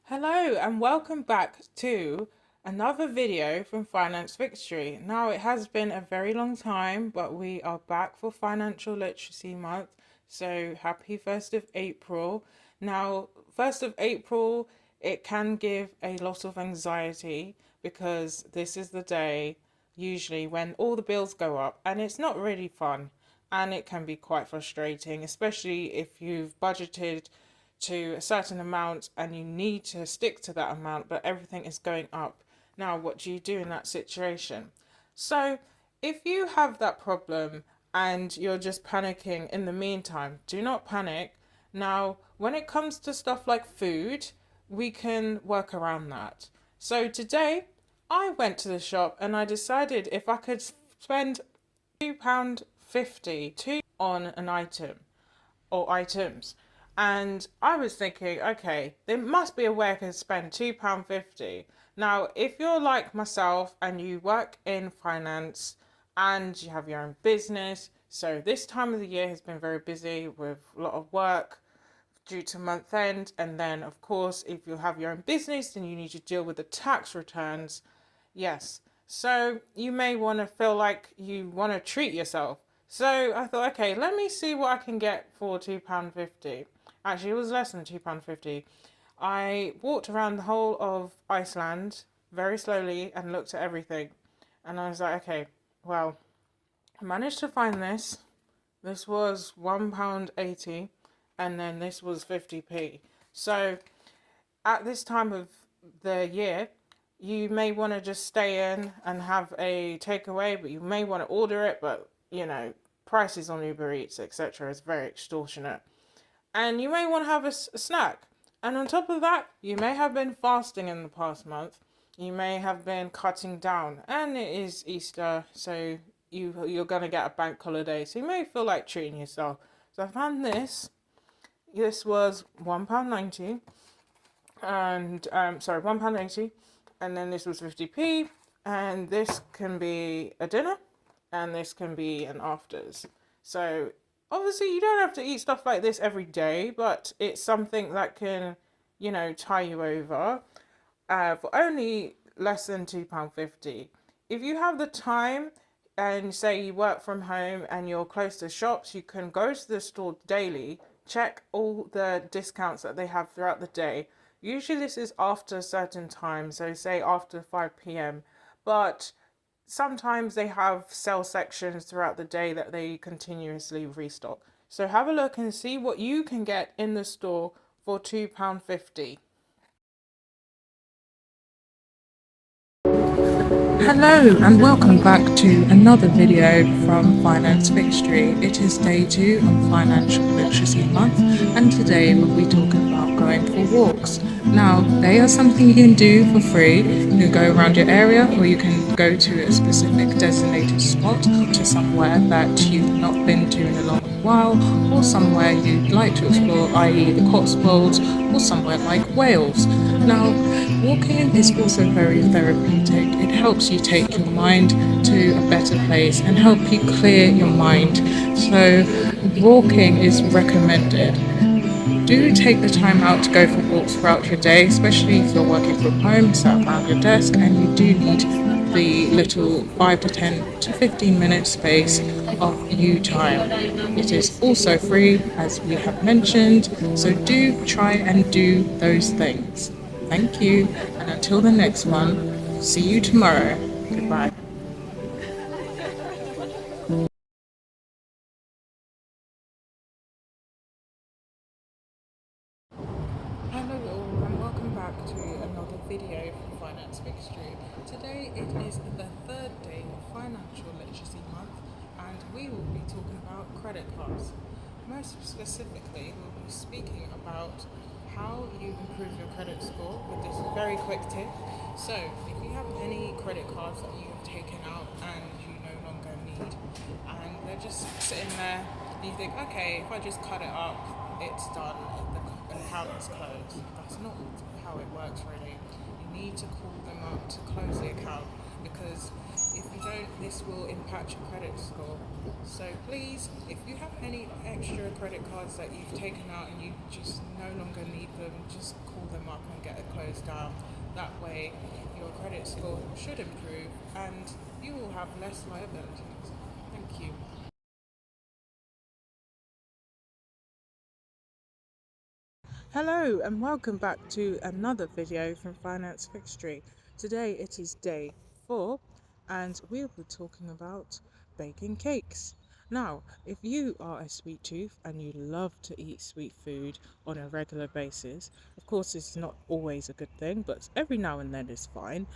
Hello and welcome back to another video from Finance Victory. Now, it has been a very long time, but we are back for Financial Literacy Month. So happy 1st of April. Now, 1st of April, it can give a lot of anxiety because this is the day usually when all the bills go up and it's not really fun and it can be quite frustrating, especially if you've budgeted to a certain amount and you need to stick to that amount, but everything is going up. Now, what do you do in that situation? So, if you have that problem and you're just panicking in the meantime, do not panic. Now, when it comes to stuff like food, we can work around that. So, today I went to the shop and I decided if I could spend £2.50 on an item or items. And I was thinking, okay, there must be a way I can spend £2.50. Now, if you're like myself and you work in finance and you have your own business, so this time of the year has been very busy with a lot of work due to month end. And then, of course, if you have your own business, then you need to deal with the tax returns. Yes. So you may want to feel like you want to treat yourself. So I thought, okay, let me see what I can get for £2.50. Actually, it was less than £2.50. I walked around the whole of Iceland very slowly and looked at everything. And I was like, okay, well, I managed to find this. This was £1.80 and then this was 50p. So at this time of the year, you may want to just stay in and have a takeaway, but you may want to order it, but prices on Uber Eats, etc. is very extortionate. And you may want to have a snack. And on top of that, you may have been fasting in the past month. You may have been cutting down, and it is Easter, so you're gonna get a bank holiday, so you may feel like treating yourself. So I found this. This was £1.90, and £1.80, and then this was 50p, and this can be a dinner, and this can be an afters. So obviously you don't have to eat stuff like this every day, but it's something that can, tie you over for only less than £2.50. If you have the time and say you work from home and you're close to shops, you can go to the store daily, check all the discounts that they have throughout the day. Usually this is after a certain time, so say after 5 p.m. But sometimes they have sale sections throughout the day that they continuously restock. So have a look and see what you can get in the store for £2.50. Hello and welcome back to another video from Finance Victory. It is day 2 on Financial Literacy Month, and today we'll be talking about going for walks. Now, they are something you can do for free. You can go around your area, or you can go to a specific designated spot, to somewhere that you've not been to in a long while, or somewhere you'd like to explore, i.e. the Cotswolds, or somewhere like Wales. Now, walking is also very therapeutic. It helps you take your mind to a better place and help you clear your mind. So walking is recommended. Do take the time out to go for walks throughout your day, especially if you're working from home, sat around your desk, and you do need the little 5 to 10 to 15 minute space of you time. It is also free, as we have mentioned, so do try and do those things. Thank you, and until the next one, see you tomorrow. Goodbye. Hello all and welcome back to another video from Finance Victory. Today it is the third day of Financial Literacy Month and we will be talking about credit cards. Most specifically, we'll be speaking about how you improve your credit score with this very quick tip. So, if you have any credit cards that you have taken out and you no longer need, and they're just sitting there, and you think, okay, if I just cut it up, it's done, the account is closed. That's not how it works, really. You need to call them up to close the account because if you don't, this will impact your credit score. So please, if you have any extra credit cards that you've taken out and you just no longer need them, just call them up and get a close goes down. That way, your credit score should improve and you will have less liabilities. Thank you. Hello and welcome back to another video from Finance Fixtory. Today it is day 4 and we'll be talking about baking cakes. Now, if you are a sweet tooth and you love to eat sweet food on a regular basis, of course it's not always a good thing, but every now and then is fine,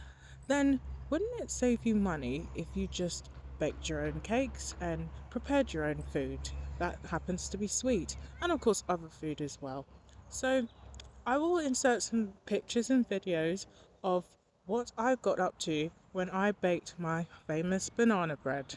then wouldn't it save you money if you just baked your own cakes and prepared your own food that happens to be sweet, and of course other food as well? So I will insert some pictures and videos of what I got up to when I baked my famous banana bread.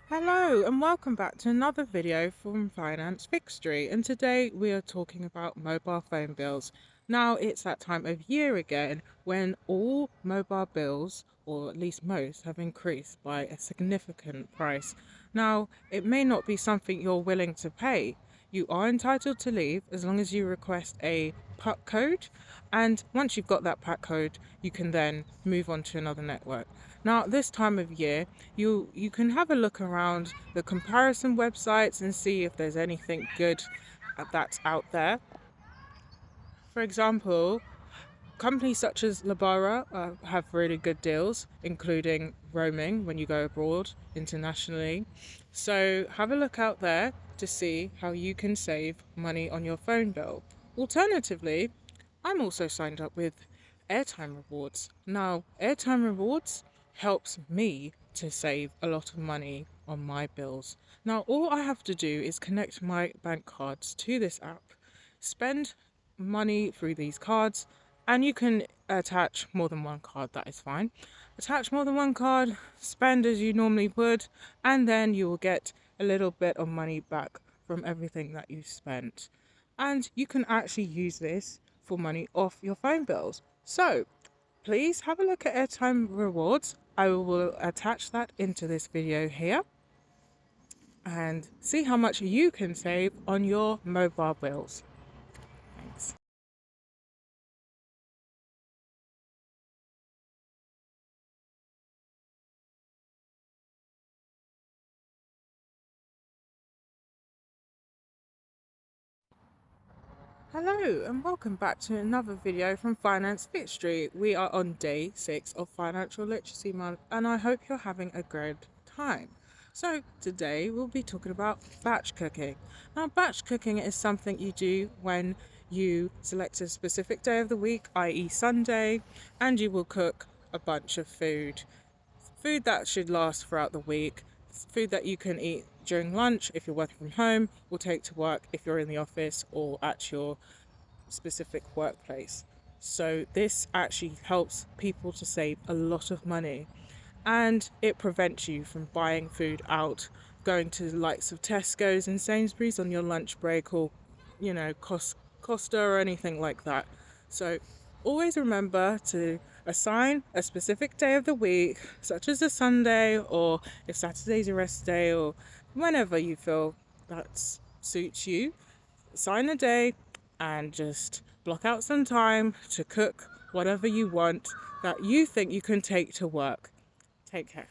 Hello and welcome back to another video from Finance Fixtory, and today we are talking about mobile phone bills. Now it's that time of year again when all mobile bills, or at least most, have increased by a significant price. Now it may not be something you're willing to pay. You are entitled to leave as long as you request a PUC code, and once you've got that PUC code you can then move on to another network. Now this time of year you can have a look around the comparison websites and see if there's anything good that's out there. For example, companies such as Labara have really good deals, including roaming when you go abroad internationally. So have a look out there to see how you can save money on your phone bill. Alternatively, I'm also signed up with airtime rewards. Now, airtime rewards helps me to save a lot of money on my bills. Now, all I have to do is connect my bank cards to this app, spend money through these cards, and you can attach more than one card, that is fine. Attach more than one card, spend as you normally would, and then you will get a little bit of money back from everything that you spent. And you can actually use this for money off your phone bills. So please have a look at airtime rewards. I will attach that into this video here and see how much you can save on your mobile bills. Thanks. Hello and welcome back to another video from Finance Fixtory. We are on day 6 of Financial Literacy Month and I hope you're having a great time. So today we'll be talking about batch cooking. Now batch cooking is something you do when you select a specific day of the week, i.e. Sunday, and you will cook a bunch of food. Food that should last throughout the week, food that you can eat during lunch if you're working from home, or take to work if you're in the office or at your specific workplace. So this actually helps people to save a lot of money, and it prevents you from buying food out, going to the likes of Tesco's and Sainsbury's on your lunch break, or Costa or anything like that. So always remember to assign a specific day of the week, such as a Sunday, or if Saturday's a rest day, or whenever you feel that suits you. Assign a day and just block out some time to cook whatever you want that you think you can take to work. Take care.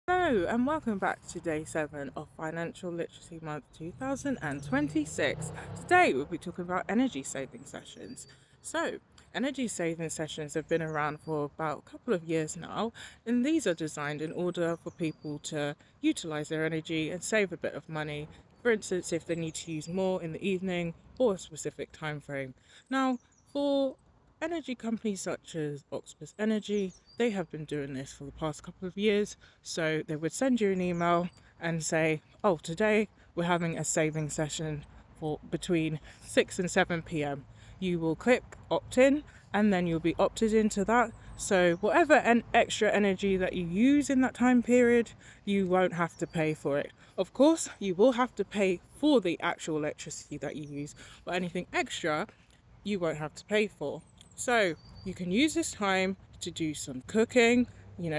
Hello and welcome back to day 7 of Financial Literacy Month 2026. Today we'll be talking about energy saving sessions. So, energy saving sessions have been around for about a couple of years now, and these are designed in order for people to utilize their energy and save a bit of money. For instance, if they need to use more in the evening or a specific time frame. Now, for energy companies such as Octopus Energy, they have been doing this for the past couple of years. So they would send you an email and say, oh, today we're having a saving session for between 6 and 7 p.m. You will click opt in and then you'll be opted into that. So whatever extra energy that you use in that time period, you won't have to pay for it. Of course, you will have to pay for the actual electricity that you use, but anything extra you won't have to pay for. So you can use this time to do some cooking,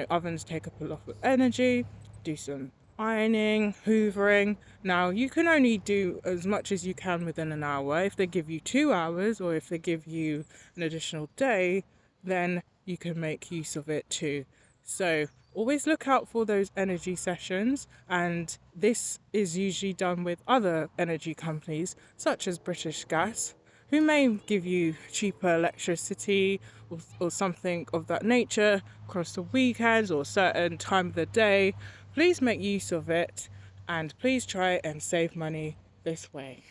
Ovens take up a lot of energy. Do some ironing, hoovering. Now, you can only do as much as you can within an hour. If they give you 2 hours, or if they give you an additional day, then you can make use of it too. So always look out for those energy sessions, and this is usually done with other energy companies such as British Gas, who may give you cheaper electricity, or something of that nature across the weekends or certain time of the day. Please make use of it, and please try and save money this way.